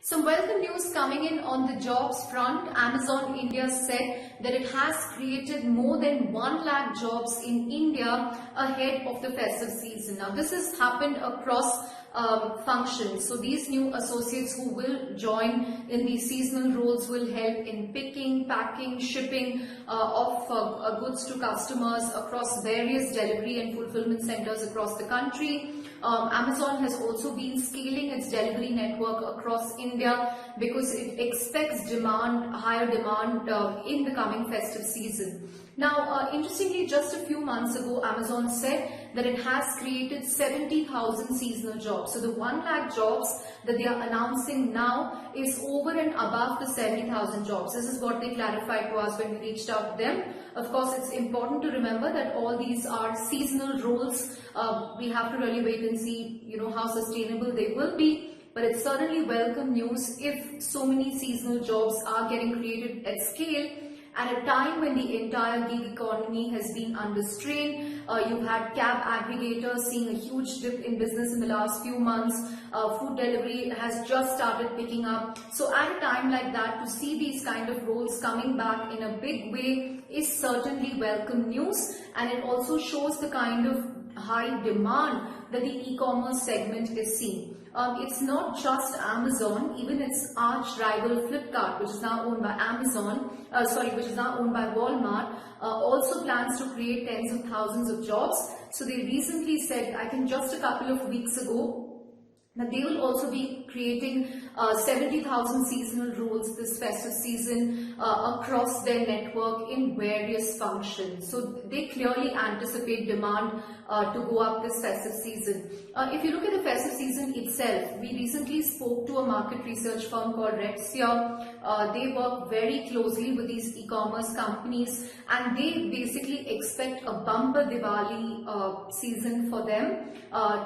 Some welcome news coming in on the jobs front. Amazon India said that it has created more than 1 lakh jobs in India ahead of the festive season. Now this has happened across functions. So these new associates who will join in these seasonal roles will help in picking, packing, shipping of goods to customers across various delivery and fulfillment centers across the country. Amazon has also been scaling its delivery network across India because it expects higher demand in the coming festive season. Now, interestingly, just a few months ago, Amazon said that it has created 70,000 seasonal jobs. So the 1 lakh jobs that they are announcing now is over and above the 70,000 jobs. This is what they clarified to us when we reached out to them. Of course, it's important to remember that all these are seasonal roles. We have to really wait and see, how sustainable they will be. But it's certainly welcome news if so many seasonal jobs are getting created at scale. At a time when the entire gig economy has been under strain, you've had cab aggregators seeing a huge dip in business in the last few months. Food delivery has just started picking up. So at a time like that, to see these kind of roles coming back in a big way is certainly welcome news, and it also shows the kind of high demand that the e-commerce segment is seeing. It's not just Amazon, even its arch rival Flipkart, which is now owned by which is now owned by Walmart, also plans to create tens of thousands of jobs. So they recently said, I think just a couple of weeks ago, that they will also be creating 70,000 seasonal roles this festive season across their network in various functions. So they clearly anticipate demand to go up this festive season. If you look at the festive season itself, we recently spoke to a market research firm called Redseer. They work very closely with these e-commerce companies, and they basically expect a bumper Diwali season for them.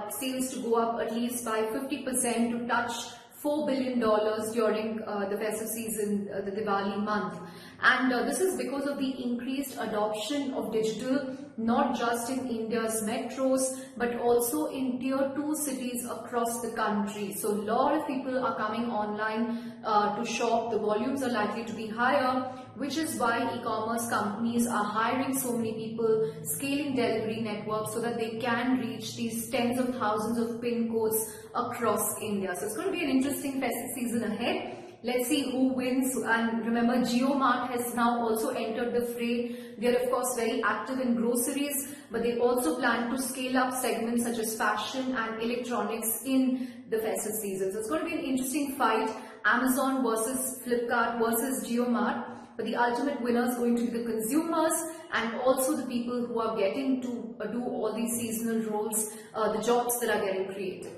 Sales to go up at least by 50% to touch $4 billion during the festive season, the Diwali month. And this is because of the increased adoption of digital, not just in India's metros, but also in tier 2 cities across the country. So a lot of people are coming online to shop. The volumes are likely to be higher, which is why e-commerce companies are hiring so many people, scaling delivery networks so that they can reach these tens of thousands of pin codes across India. So it's going to be an interesting festive season ahead. Let's see who wins. And remember, JioMart has now also entered the fray. They are of course very active in groceries, but they also plan to scale up segments such as fashion and electronics in the festive season. So it's going to be an interesting fight, Amazon versus Flipkart versus JioMart. But the ultimate winner is going to be the consumers and also the people who are getting to do all these seasonal roles, the jobs that are getting created.